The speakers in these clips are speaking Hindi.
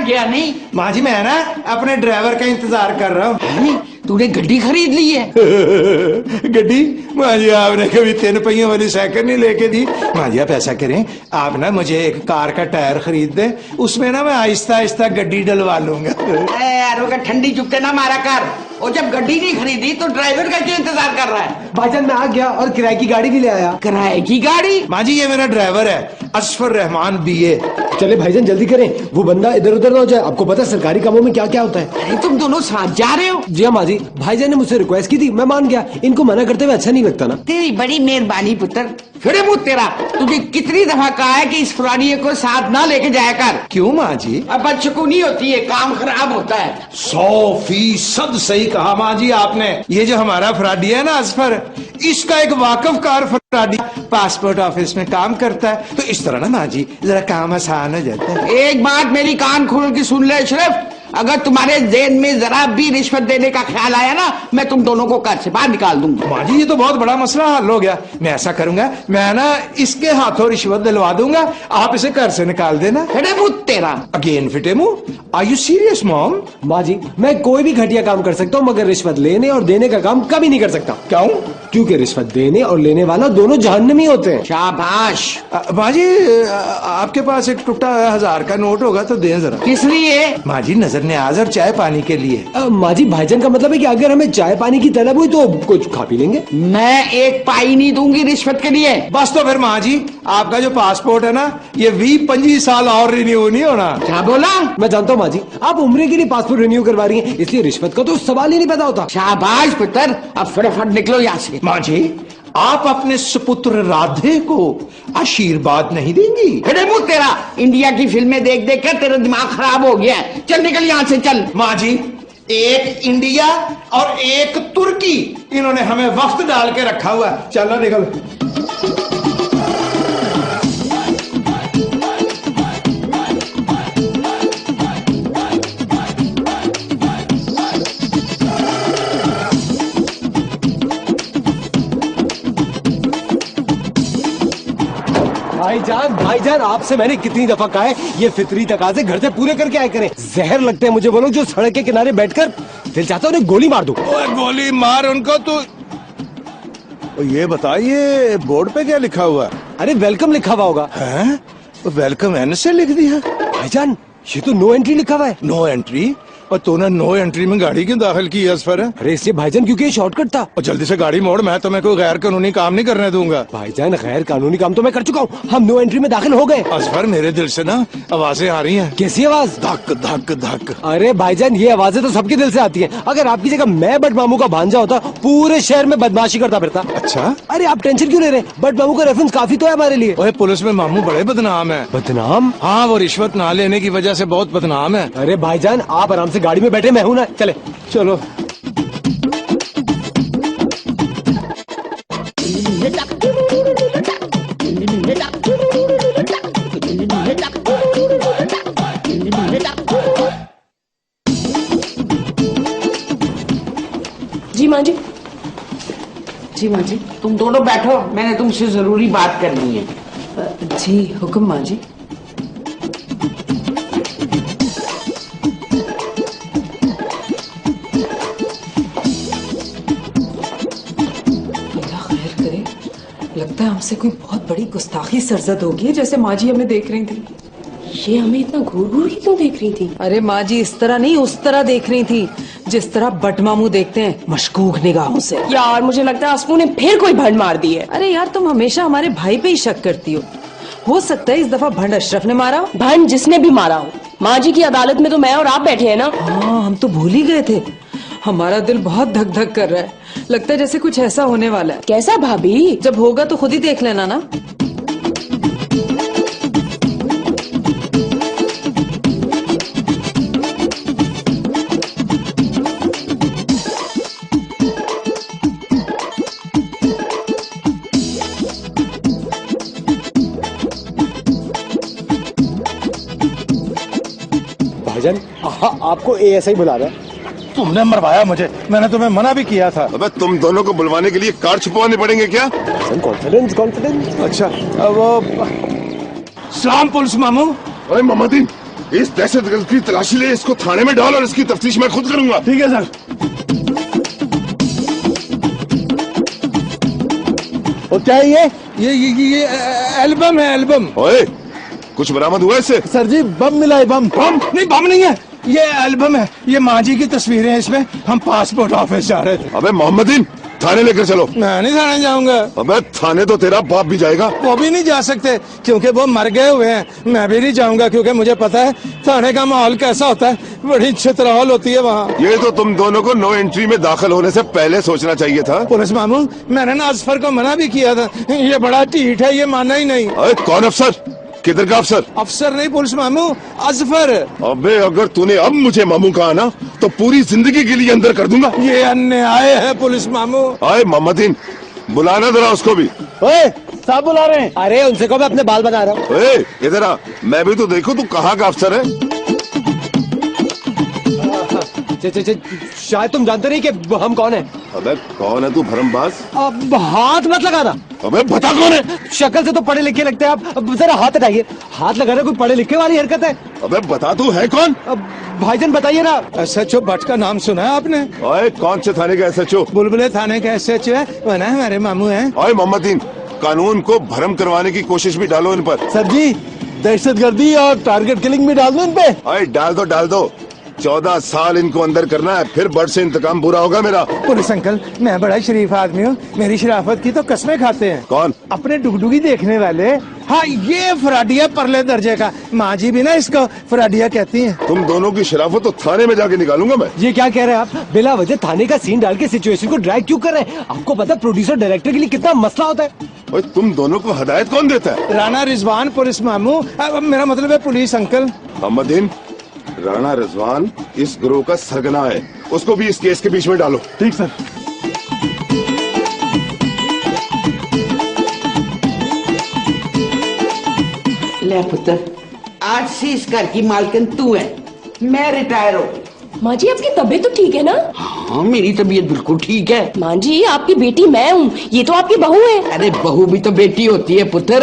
गया नहीं? माँ जी मैं ना अपने ड्राइवर का इंतजार कर रहा हूँ। तूने गड्डी खरीद ली है? गड्डी? माँ जी आपने कभी 3 पहियों वाली साइकिल नहीं लेके दी। माँ जी आप ऐसा करें, आप ना मुझे एक कार का टायर खरीद दे, उसमें ना मैं आहिस्ता आहिस्ता गड्डी डलवा लूंगा। यार ठंडी चुपके ना मारा कर, और जब गड्डी नहीं खरीदी तो ड्राइवर का क्यों इंतजार कर रहा है? भाईजान मैं आ गया और किराए की गाड़ी भी ले आया। किराए की गाड़ी? माँ जी ये मेरा ड्राइवर है, असफर रहमान BA। चले भाईजान जल्दी करें, वो बंदा इधर उधर ना हो जाए। आपको पता है सरकारी कामों में क्या क्या होता है। अरे तुम दोनों साथ जा रहे हो? जी हाँ माँ जी, भाईजान ने मुझसे रिक्वेस्ट की थी, मैं मान गया। इनको मना करते हुए अच्छा नहीं लगता ना। तेरी बड़ी मेहरबानी पुत्र। फिर मुझ तेरा, तुझे कितनी दफा कहा है कि इस फुरानिये को साथ ना लेके जाया कर। क्यों माँ जी? अब बदशगुनी होती है, काम खराब होता है। 100% सही कहा माँ जी आपने। ये जो हमारा फराडी है ना असफर, इसका एक वाकफकार फराडी पासपोर्ट ऑफिस में काम करता है, तो इस तरह ना माँ जी जरा काम आसान हो जाता है। एक बात मेरी कान खोल के सुन ले अशरफ, अगर तुम्हारे ज़हन में जरा भी रिश्वत देने का ख्याल आया ना, मैं तुम दोनों को घर से बाहर निकाल दूंगा। माँ जी ये तो बहुत बड़ा मसला हल हो गया। मैं ऐसा करूंगा, मैं ना इसके हाथों रिश्वत दिलवा दूंगा, आप इसे घर से निकाल देना। फिटे मुंह तेरा। अगेन फिटे मुंह? Are you serious mom? माँ जी मैं कोई भी घटिया काम कर सकता हूँ, मगर रिश्वत लेने और देने का काम कभी नहीं कर सकता। क्यों? क्योंकि रिश्वत देने और लेने वाला दोनों जहन्नमी होते हैं। शाबाश। माँ जी आपके पास एक टूटा 1000 का नोट होगा तो दें जरा। किस लिए? माँ जी नजर न्याज और चाय पानी के लिए। माँ जी भाईजान का मतलब है कि अगर हमें चाय पानी की तलब हुई तो कुछ खा पी लेंगे। मैं एक पाई नहीं दूंगी रिश्वत के लिए। बस तो फिर माँ जी आपका जो पासपोर्ट है ना, ये 20-25 साल और रिन्यू नहीं होना। क्या बोला? मैं जानता हूँ माँ जी, आप उम्र के लिए पासपोर्ट रिन्यू करवा रही हैं, इसलिए रिश्वत का तो सवाल ही नहीं पैदा होता। शाबाश पुत्र, अब फटाफट निकलो यहाँ से। माँ जी आप अपने सुपुत्र राधे को आशीर्वाद नहीं देंगी? फिटे मुंह तेरा। इंडिया की फिल्में देख देख कर तेरा दिमाग खराब हो गया है। चल निकल यहाँ से चल। माँ जी एक इंडिया और एक तुर्की, इन्होंने हमें वक्त डाल के रखा हुआ है। चलो निकल। भाईजान आपसे मैंने कितनी दफा कहा है, ये फितरी तकाजे घर से पूरे करके आए करें। जहर लगते हैं मुझे वो लोग जो सड़क के किनारे बैठकर दिल चाहता है उन्हें गोली मार दो। गोली मार उनको। तो ये बताइए बोर्ड पे क्या लिखा हुआ है? अरे वेलकम लिखा हुआ होगा। हैं? वेलकम एन से लिख दिया। भाईजान ये तो नो एंट्री लिखा हुआ है। No entry? और तूने नो एंट्री में गाड़ी क्यों दाखिल की असफर? अरे इसलिए भाईजान क्योंकि ये शॉर्टकट था। और जल्दी से गाड़ी मोड़, मैं तुम्हें कोई गैर कानूनी काम नहीं करने दूंगा। भाईजान गैर कानूनी काम तो मैं कर चुका हूँ, हम नो एंट्री में दाखिल हो गए। असफर मेरे दिल से ना आवाजें आ रही हैं। कैसी आवाज? धक धक धक। अरे भाईजान ये आवाजें तो सबके दिल से आती हैं। अगर आपकी जगह मैं बट मामू का भांजा होता, पूरे शहर में बदमाशी करता फिरता। अच्छा? अरे आप टेंशन क्यों ले रहे हैं, बट मामू का रेफरेंस काफी तो है हमारे लिए। ओए पुलिस में मामू बड़े बदनाम है। बदनाम? हाँ वो रिश्वत ना लेने की वजह से बहुत बदनाम है। अरे भाईजान आप आराम से गाड़ी में बैठे, मैं हूं ना। चले चलो। जी माँ जी। जी माँ जी। तुम दोनों बैठो, मैंने तुमसे जरूरी बात करनी है। जी हुक्म माँ जी। लगता है हमसे कोई बहुत बड़ी गुस्ताखी सरजद होगी, जैसे माँ जी हमें देख रही थी। ये हमें इतना घूर घूर के क्यों देख रही थी? अरे माँ जी इस तरह नहीं, उस तरह देख रही थी जिस तरह बट मामू देखते हैं, मशकूक निगाहों से। यार मुझे लगता है असफू ने फिर कोई भंड मार दी है। अरे यार तुम हमेशा हमारे भाई पे ही शक करती हो सकता है इस दफा भंड अशरफ ने मारा हो। भंड जिसने भी मारा हो, माँ जी की अदालत में तो मैं और आप बैठे हैं ना। हाँ हम तो भूल ही गए थे। हमारा दिल बहुत धक धक कर रहा है, लगता है जैसे कुछ ऐसा होने वाला है। कैसा भाभी? जब होगा तो खुद ही देख लेना ना। भाईजान आपको ASI बुला रहा है। तुमने मरवाया मुझे, मैंने तुम्हें मना भी किया था। अबे तुम दोनों को बुलवाने के लिए कार छुपवाने पड़ेंगे क्या? Confidence confidence. अच्छा वो सलाम पुलिस मामू। अरे मोहम्मदीन इस दहशतगर्द की तलाशी ले, इसको थाने में डाल और इसकी तफ्तीश मैं खुद करूंगा। ठीक है सर। और क्या है ये? ये एल्बम है, एल्बम। ओए, कुछ बरामद हुआ इससे? सर जी बम मिला है, बम। बम नहीं, बम नहीं है, ये एल्बम है। ये माँ जी की तस्वीरें हैं इसमें। हम पासपोर्ट ऑफिस जा रहे थे। अबे मोहम्मदीन, थाने लेकर चलो। मैं नहीं थाने जाऊंगा। अबे थाने तो तेरा बाप भी जाएगा। वो भी नहीं जा सकते क्योंकि वो मर गए हुए हैं। मैं भी नहीं जाऊंगा क्योंकि मुझे पता है थाने का माहौल कैसा होता है। बड़ी छितरौल होती है वहाँ। ये तो तुम दोनों को नो एंट्री में दाखिल होने से पहले सोचना चाहिए था। पुलिस मामू, मैंने ना अजफर को मना भी किया था। ये बड़ा ढीठ है, ये माना ही नहीं। अरे कौन अफसर? किधर का अफसर? अफसर नहीं पुलिस मामू, अजफर। अबे अगर तूने अब मुझे मामू कहा ना तो पूरी जिंदगी के लिए अंदर कर दूंगा। ये अन्याय है पुलिस मामू। आए मोहम्मदीन, बुलाना जरा उसको भी। ओए, साहब बुला रहे हैं। अरे उनसे को मैं अपने बाल बना रहा हूँ। ओए इधर आ, मैं भी तो देखूं तू कहाँ का अफसर है। शायद तुम जानते नहीं कि हम कौन है। अबे कौन है तू भरमबाज? अब हाथ मत लगाना। अबे बता कौन है? शक्ल से तो पढ़े लिखे लगते हैं आप। अब जरा हाथ हटाइए। हाथ लगाना कोई पढ़े लिखे वाली हरकत है? अबे बता तू है कौन? अब भाईजान बताइए ना। SHO भट्ट का नाम सुना है आपने? ओए कौन से थाने का SHO? बुलबुले थाने का SHO है, वो ना हमारे मामू हैं। ओए मोहम्मदीन, कानून को भरम करवाने की कोशिश भी डालो इन पर। सर जी, दहशतगर्दी और टारगेट किलिंग भी डाल दो इन पे। ओए डाल दो, डाल दो। 14 साल इनको अंदर करना है, फिर बड़ से इंतकाम बुरा होगा मेरा। पुलिस अंकल, मैं बड़ा शरीफ आदमी हूँ, मेरी शराफत की तो कस्में खाते हैं। कौन? अपने डुगडुगी देखने वाले। हाँ, ये फराडिया परले दर्जे का। माँ जी भी ना इसको फराडिया कहती हैं। तुम दोनों की शराफत तो थाने में जाके निकालूंगा मैं। ये क्या कह रहे हैं आप? बिला वजह थाने का सीन डाल के सिचुएशन को ड्रैग क्यों कर रहे हैं? आपको पता है प्रोड्यूसर डायरेक्टर के लिए कितना मसला होता है? ओए तुम दोनों को हदायत कौन देता है? राणा रिजवान पुलिस मामू। अब मेरा मतलब है police uncle. Mohammedan, Rana Rizwan इस गिरोह का सरगना है, उसको भी इस केस के बीच में डालो। ठीक सर। ले पुत्र, आज से इस घर की मालकिन तू है, मैं रिटायर हो। माँ जी आपकी तबीयत तो ठीक है ना? हाँ मेरी तबीयत बिल्कुल ठीक है। माँ जी आपकी बेटी मैं हूँ, ये तो आपकी बहू है। अरे बहू भी तो बेटी होती है पुत्र।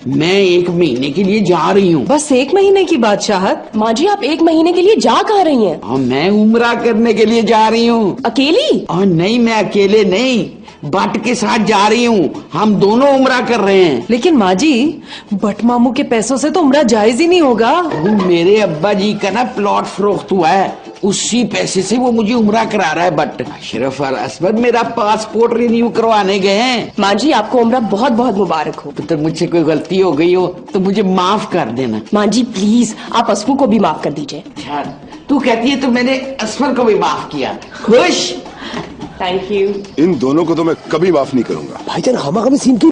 मैं 1 महीने के लिए जा रही हूँ। बस 1 महीने की बात चाहत। माँ जी आप 1 महीने के लिए जा कहाँ रही हैं? हाँ मैं उम्रा करने के लिए जा रही हूँ। अकेली? और नहीं, मैं अकेले नहीं, बट के साथ जा रही हूँ। हम दोनों उम्रा कर रहे हैं। लेकिन माँ जी, भट्ट मामू के पैसों से तो उम्रा जायज ही नहीं होगा। वो मेरे अब्बा जी का ना प्लॉट फरोख्त हुआ है, उसी पैसे से वो मुझे उम्रा करा रहा है। बट अशरफ और असमत मेरा पासपोर्ट रिन्यू करवाने गए हैं। माँ जी आपको उम्रा बहुत बहुत मुबारक हो। पुत्र मुझसे कोई गलती हो गई हो तो मुझे माफ कर देना। माँ जी प्लीज आप असफू को भी माफ कर दीजिए। अच्छा, तू कहती है तो मैंने असफर को भी माफ किया। खुश? Thank you. इन दोनों को तो मैं कभी माफ नहीं करूंगा। भाईजान हम सीन क्यों?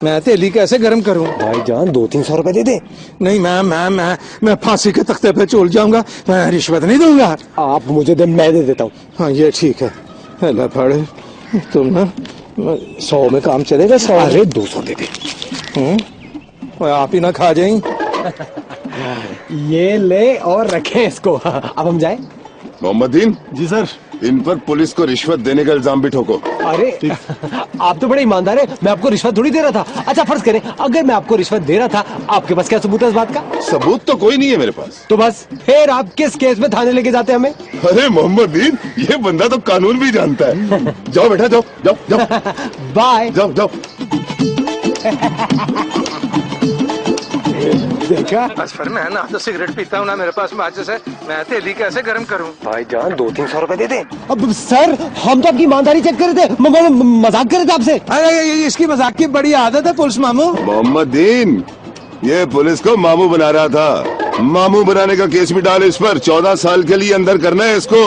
मैं तेली कैसे गर्म करूँ? भाईजान 200-300 रुपए दे दे। नहीं, मैं फांसी के तख्ते पे चोल जाऊंगा। मैं रिश्वत नहीं दूंगा। आप मुझे दे, मैं दे देता हूँ। हाँ ये ठीक है। अल्लाह पढ़े तुम ना 100 में काम चलेगा। 100? अरे 200 दे दे। आप ही ना खा जाए। ये ले और रखें इसको। अब हम जाए? मोहम्मदीन जी सर। इन पर पुलिस को रिश्वत देने का इल्जाम भी ठोको। अरे आप तो बड़े ईमानदार है, मैं आपको रिश्वत थोड़ी दे रहा था। अच्छा फर्ज करें अगर मैं आपको रिश्वत दे रहा था, आपके पास क्या सबूत है इस बात का? सबूत तो कोई नहीं है मेरे पास। तो बस फिर आप किस केस में थाने लेके जाते हमें? अरे मोहम्मदीन, ये बंदा तो कानून भी जानता है। जाओ बेटा, जाओ जाओ जाओ बाय। जाओ जाओ। देखा? असफर, मैं ना तो सिगरेट पीता हूँ ना मेरे पास माचिस है। मैं तेली कैसे गर्म करूँ? भाईजान 200-300 रुपए दे दे। अब सर हम तो आपकी ईमानदारी चेक कर रहे थे, मजाक कर रहे थे आपसे। अरे इसकी मजाक की बड़ी आदत है पुलिस मामू। मोहम्मदीन, ये पुलिस को मामू बना रहा था। मामू बनाने का केस भी डाल इस पर। 14 साल के लिए अंदर करना है इसको।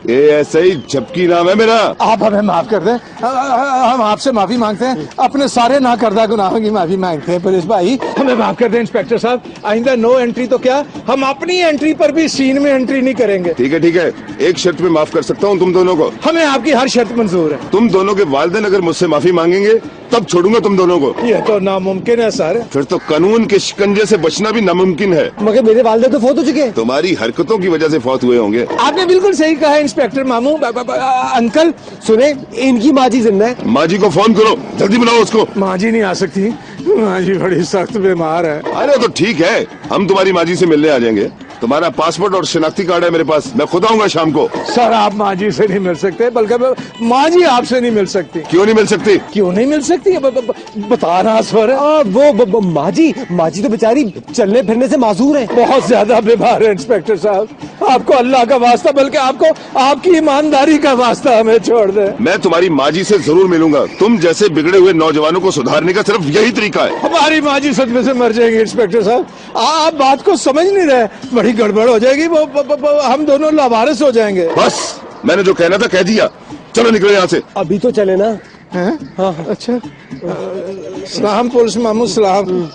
ASI झपकी नाम है मेरा। आप हमें माफ कर दें। हम आपसे माफी मांगते हैं, अपने सारे ना करदा गुनाहों की माफी मांगते हैं। पुलिस भाई हमें माफ कर दें। इंस्पेक्टर साहब, आइंदा नो एंट्री तो क्या, हम अपनी एंट्री पर भी सीन में एंट्री नहीं करेंगे। ठीक है ठीक है, एक शर्त पे माफ कर सकता हूँ तुम दोनों को। हमें आपकी हर शर्त मंजूर है। तुम दोनों के वालिदैन अगर मुझसे माफी मांगेंगे तब छोड़ूंगा तुम दोनों को। यह तो नामुमकिन है सर। फिर तो कानून के शिकंजे से बचना भी नामुमकिन है। मगर मेरे वालिदैन तो फौत हो चुके हैं। तुम्हारी हरकतों की वजह से फौत हुए होंगे। आपने बिल्कुल सही कहा इंस्पेक्टर इंस्पेक्टर मामू अंकल सुने, इनकी माँ जी जिंदा है। माँ जी को फोन करो, जल्दी बुलाओ उसको। माँ जी नहीं आ सकती, माँ जी बड़ी सख्त बीमार है। अरे तो ठीक है, हम तुम्हारी माँ जी से मिलने आ जाएंगे। तुम्हारा पासपोर्ट और शनाख्ती कार्ड है मेरे पास, मैं खुद आऊंगा शाम को। सर आप माँ जी से नहीं मिल सकते, बल्कि माँ जी आपसे नहीं मिल सकती। क्यों नहीं मिल सकती? क्यों नहीं मिल सकती? बता रहा स्वर। वो माँ जी तो बेचारी चलने फिरने से माजूर है। बहुत ज्यादा बीमार है इंस्पेक्टर साहब, आपको अल्लाह का वास्ता, बल्कि आपको आपकी ईमानदारी का वास्ता हमें छोड़ दे। मैं तुम्हारी माँ जी से जरूर मिलूंगा। तुम जैसे बिगड़े हुए नौजवानों को सुधारने का सिर्फ यही तरीका है। हमारी माँ जी सदमे से मर जाएंगी इंस्पेक्टर साहब, आप बात को समझ नहीं रहे। बड़ी गड़बड़ हो जाएगी, वो हम दोनों लावारिस हो जाएंगे। बस मैंने जो कहना था कह दिया, चलो निकलो यहाँ से। अभी तो चले ना। हैं? हाँ अच्छा। सलाम पुलिस मामू, सलाम।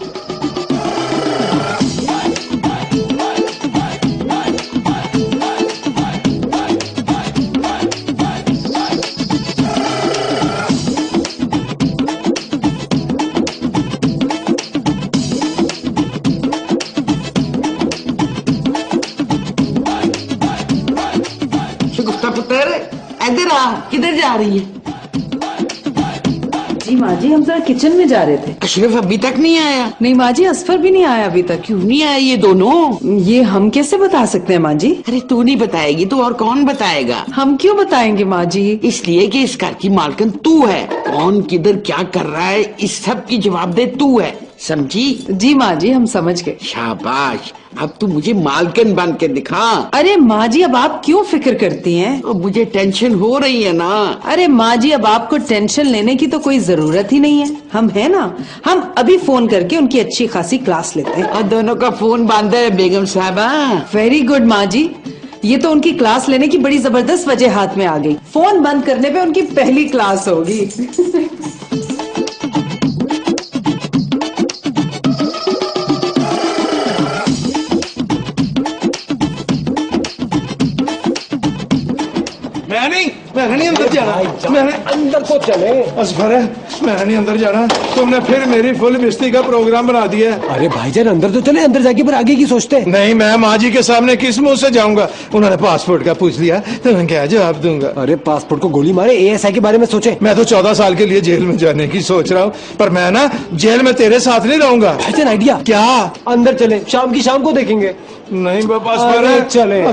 शगुफ्ता पुत्र, इधर आ, किधर जा रही है? जी माँ जी, हम जरा किचन में जा रहे थे। अशरफ अभी तक नहीं आया? नहीं माँ जी, असफर भी नहीं आया अभी तक। क्यों नहीं आया ये दोनों? ये हम कैसे बता सकते हैं माँ जी? अरे तू नहीं बताएगी तो और कौन बताएगा? हम क्यों बताएंगे माँ जी? इसलिए कि इस घर की मालकिन तू है। कौन किधर क्या कर रहा है, इस सब की जवाबदेह तू है, समझी? जी माँ जी, हम समझ गए। शाबाश, अब तू मुझे मालकिन बन के दिखा। अरे माँ जी, अब आप क्यों फिक्र करती हैं? अब मुझे टेंशन हो रही है ना। अरे माँ जी, अब आपको टेंशन लेने की तो कोई जरूरत ही नहीं है। हम है ना, हम अभी फोन करके उनकी अच्छी खासी क्लास लेते हैं। और दोनों का फोन बांधा है बेगम साहबा। वेरी गुड माँ जी, ये तो उनकी क्लास लेने की बड़ी जबरदस्त वजह हाथ में आ गई। फोन बंद करने पे उनकी पहली क्लास होगी। मैं नहीं अंदर जाना। मैंने अंदर तो चले। असफर है, मैं नहीं अंदर जाना। तुमने फिर मेरी फुल बिस्ती का प्रोग्राम बना दिया है। अरे भाईजान अंदर तो चले, अंदर जाके फिर आगे की सोचते हैं। नहीं, मैं माँ जी के सामने किस मुंह से जाऊंगा? उन्होंने पासपोर्ट का पूछ लिया तो मैं क्या जवाब दूंगा? अरे पासपोर्ट को गोली मारे, एएसआई के बारे में सोचे। मैं तो 14 साल के लिए जेल में जाने की सोच रहा हूँ, पर मैं ना जेल में तेरे साथ नहीं रहूंगा। भाईजान आइडिया क्या? अंदर चले, शाम की शाम को देखेंगे। नहीं बाबा, अरे चले।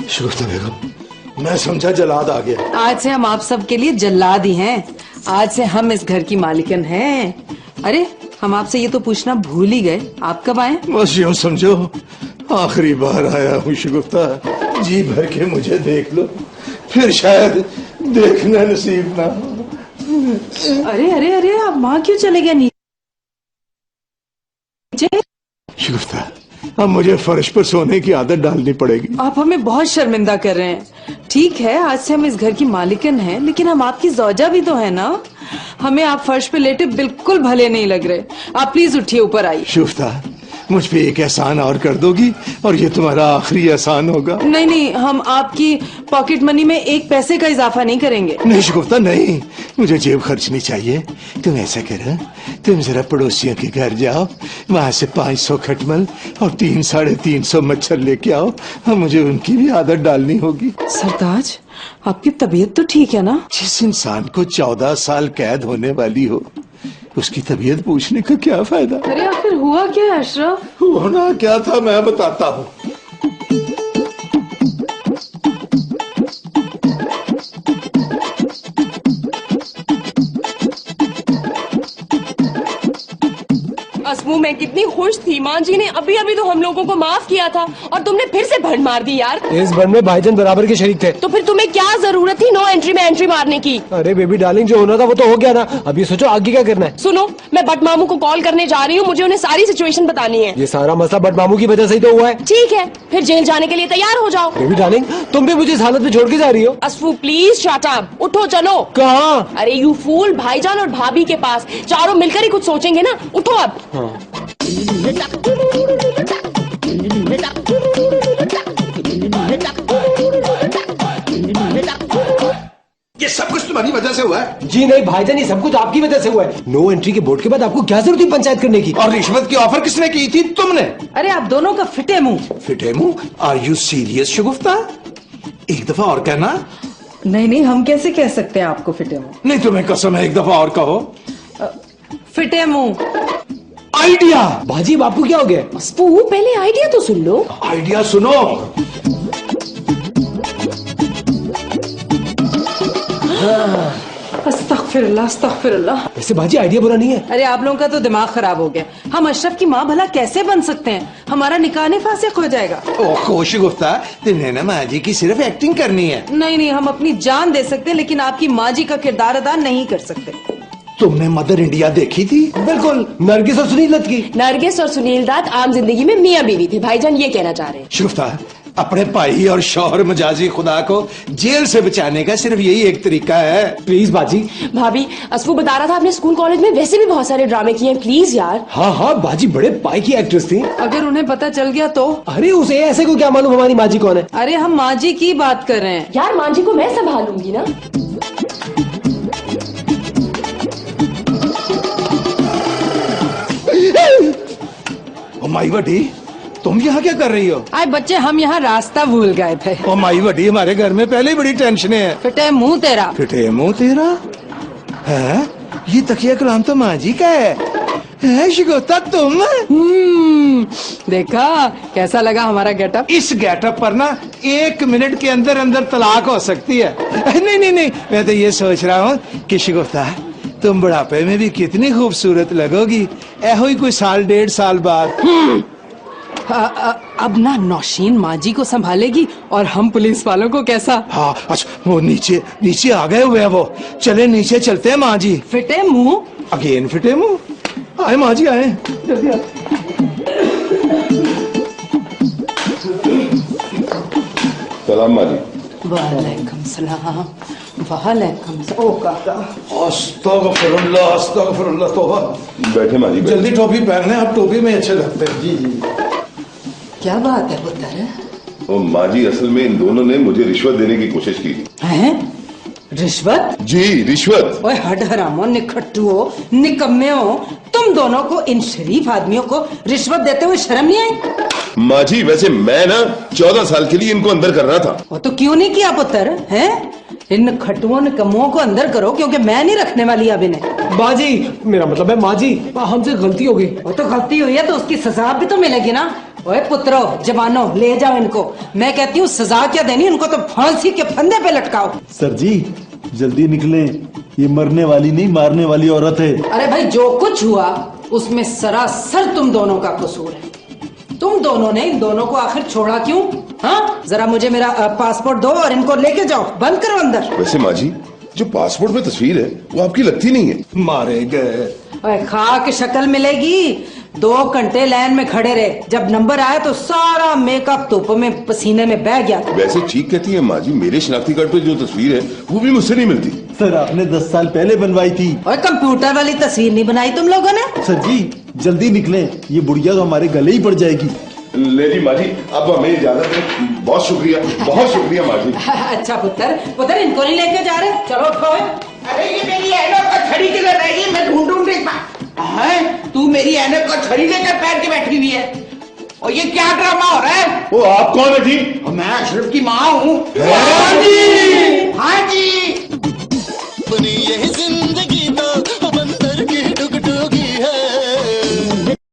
शगुफ्ता बेगम, मैं समझा जलाद आ गया। आज से हम आप सबके लिए जल्लाद ही हैं। आज से हम इस घर की मालिकन हैं। अरे हम आपसे ये तो पूछना भूल ही गए, आप कब आए? बस यूं समझो आखिरी बार आया हूँ शगुफ्ता, जी भर के मुझे देख लो, फिर शायद देखना नसीब ना हो। अरे अरे अरे, आप वहाँ क्यों चले गए नीचे? शगुफ्ता, अब मुझे फर्श पर सोने की आदत डालनी पड़ेगी। आप हमें बहुत शर्मिंदा कर रहे हैं। ठीक है, आज से हम इस घर की मालिकन हैं, लेकिन हम आपकी जौजा भी तो है ना। हमें आप फर्श पे लेटे बिल्कुल भले नहीं लग रहे। आप प्लीज उठिए, ऊपर आइए। शगुफ्ता, मुझ पे एक एहसान और कर दोगी और ये तुम्हारा आखिरी एहसान होगा। नहीं नहीं, हम आपकी पॉकेट मनी में एक पैसे का इजाफा नहीं करेंगे। नहीं शगुफ्ता नहीं, मुझे जेब खर्चनी चाहिए। तुम ऐसा करो, तुम जरा पड़ोसियों के घर जाओ, वहाँ से 500 खटमल और 300-350 मच्छर लेके आओ, और मुझे उनकी भी आदत डालनी होगी। सरताज, आपकी तबीयत तो ठीक है ना? जिस इंसान को 14 साल कैद होने वाली हो, उसकी तबीयत पूछने का क्या फायदा? अरे आखिर हुआ क्या है अशरफ? होना क्या था मैं बताता हूँ। अफू मैं कितनी खुश थी, माँ जी ने अभी अभी तो हम लोगों को माफ किया था और तुमने फिर से भंड मार दी यार। इस भंड में भाईजान बराबर के शरीक थे। तो फिर तुम्हें क्या जरूरत थी नो एंट्री में एंट्री मारने की? अरे बेबी डार्लिंग, जो होना था वो तो हो गया ना, अब ये सोचो आगे क्या करना है। सुनो, मैं बट मामू को कॉल करने जा रही हूँ, मुझे उन्हें सारी सिचुएशन बतानी है। ये सारा मसला बट मामू की वजह से ही तो हुआ है। ठीक है, फिर जेल जाने के लिए तैयार हो जाओ। बेबी डार्लिंग, तुम भी मुझे इस हालत में छोड़ के जा रही हो? असफू प्लीज शट अप, उठो चलो। कहाँ? अरे यू फूल, भाईजान और भाभी के पास, चारों मिलकर ही कुछ सोचेंगे ना, उठो अब। ये सब कुछ तुम्हारी वजह से हुआ है। जी नहीं भाईजान, ये सब कुछ आपकी वजह से हुआ है। नो एंट्री के बोर्ड के बाद आपको क्या जरूरत थी पंचायत करने की? और रिश्वत की ऑफर किसने की थी? तुमने। अरे आप दोनों का फिटे मुंह। फिटे मुंह? आर यू सीरियस शगुफ्ता? एक दफा और कहना। नहीं नहीं, हम कैसे कह सकते हैं आपको फिटे मुंह? नहीं तुम्हें कसम है, एक दफा और कहो। फिटे मुंह। आइडिया। बाजी बापू क्या हो गया? असफू पहले आइडिया तो सुन लो। आइडिया सुनो। अस्तगफिरुल्लाह अस्तगफिरुल्लाह। वैसे बाजी आइडिया बुरा नहीं है। अरे आप लोगों का तो दिमाग खराब हो गया। हम अशरफ की माँ भला कैसे बन सकते हैं? हमारा निकाह नहीं फासिक हो जाएगा। ओह शगुफ्ता, तुम्हें ना माँ जी की सिर्फ एक्टिंग करनी है। नहीं नहीं, हम अपनी जान दे सकते हैं लेकिन आपकी माँ जी का किरदार अदा नहीं कर सकते। तुमने मदर इंडिया देखी थी? बिल्कुल, नरगिस और सुनील दत्त की। नरगिस और सुनील दत्त आम जिंदगी में मियाँ बीवी थे, भाईजान ये कहना चाह रहे हैं। शगुफ्ता, अपने भाई और शौहर मजाजी खुदा को जेल से बचाने का सिर्फ यही एक तरीका है। प्लीज बाजी। भाभी, असफू बता रहा था आपने स्कूल कॉलेज में वैसे भी बहुत सारे ड्रामे किए हैं, प्लीज यार। हाँ हाँ बाजी बड़े पाई की एक्ट्रेस थी। अगर उन्हें पता चल गया तो? अरे उसे ऐसे को क्या मालूम हमारी माँ जी कौन है? अरे हम माँ जी की बात कर रहे हैं। यार माँ जी को मैं संभालूंगी ना। ओ माई वडी, तुम यहाँ क्या कर रही हो? आए बच्चे, हम यहाँ रास्ता भूल गए थे। ओ माई वडी, हमारे घर में पहले ही बड़ी टेंशन है। फिटे मुंह तेरा। फिटे मुंह तेरा है? ये तकिया कलाम तो माँ जी का है शिकोता तुम। देखा कैसा लगा हमारा गेटअप? इस गेटअप पर ना 1 मिनट के अंदर अंदर तलाक हो सकती है। नहीं नहीं नहीं, मैं तो ये सोच रहा हूँ कि शिकोता तुम बुढ़ापे में भी कितनी खूबसूरत लगोगी, ऐहो ही कोई 1.5 साल बाद। अब ना नौशीन माँ जी को संभालेगी और हम पुलिस वालों को कैसा? हाँ अच्छा, वो नीचे नीचे आ गए हुए हैं वो। चले नीचे चलते हैं माँ जी। फिटे मुंह। अगेन फिटे मुंह। आए माँ जी आए, जल्दी आए। सलाम माँ जी। वालेकुम सलाम। वालेकुम सलाम। ओ काका। अस्तगफिरुल्लाह अस्तगफिरुल्लाह। तौबा। बैठे माँ जी, बैठे। जल्दी टोपी पहन लें, आप टोपी में अच्छे लगते हैं। जी जी। क्या बात है पुत्र? ओ माँ जी, असल में इन दोनों ने मुझे रिश्वत देने की कोशिश की। हैं? रिश्वत? जी रिश्वत। ओए हड हरामो, निखट्टुओ, निकम्मे हो, तुम दोनों को, इन शरीफ आदमियों को रिश्वत देते हुए शर्म नहीं आई? माँ जी वैसे मैं ना 14 साल के लिए इनको अंदर करना था। वो तो क्यों नहीं किया पुत्र? हैं? इन खट्टुओं निकम्मों को अंदर करो क्योंकि मैं नहीं रखने वाली अब इन्हें। बाजी, मेरा मतलब है माँ जी, हमसे गलती हो गई। वो तो गलती हुई है तो उसकी सजा भी तो मिलेगी ना। ओए पुत्रो, जवानो, ले जाओ इनको। मैं कहती हूँ सजा क्या देनी, इनको तो फांसी के फंदे पे लटकाओ। सर जी जल्दी निकले, ये मरने वाली नहीं मारने वाली औरत है। अरे भाई, जो कुछ हुआ उसमें सरासर तुम दोनों का कसूर है। तुम दोनों ने इन दोनों को आखिर छोड़ा क्यों? हाँ, जरा मुझे मेरा पासपोर्ट दो और इनको लेके जाओ, बंद करो अंदर। वैसे माँ जी, जो पासपोर्ट में तस्वीर है वो आपकी लगती नहीं है। मारे गए। ओए खाक शक्ल मिलेगी। 2 घंटे लाइन में खड़े रहे, जब नंबर आया तो सारा मेकअप धूप में पसीने में बह गया। वैसे ठीक कहती है माँ जी, मेरे शनाख्ती कार्ड पे जो तस्वीर है वो भी मुझसे नहीं मिलती। सर आपने 10 साल पहले बनवाई थी। ओए कंप्यूटर वाली तस्वीर नहीं बनाई तुम लोगों ने? सर जी जल्दी निकले, ये बुढ़िया तो हमारे गले ही पड़ जाएगी। ले जी माँ जी, अब हमें इजाजत है। बहुत शुक्रिया माँ जी। अच्छा पुत्र इनको नहीं लेके जा रहे? चलो उठो। अरे ये मेरी ऐनक का छड़ी किधर रह गई? मैं ढूंढूं नहीं पा। हैं? तू मेरी ऐनक का छड़ी लेकर पैर के बैठी हुई है और ये क्या ड्रामा हो रहा है? वो आप कौन है जी? मैं अशरफ की माँ हूँ। हाँ जी। हाँ जी।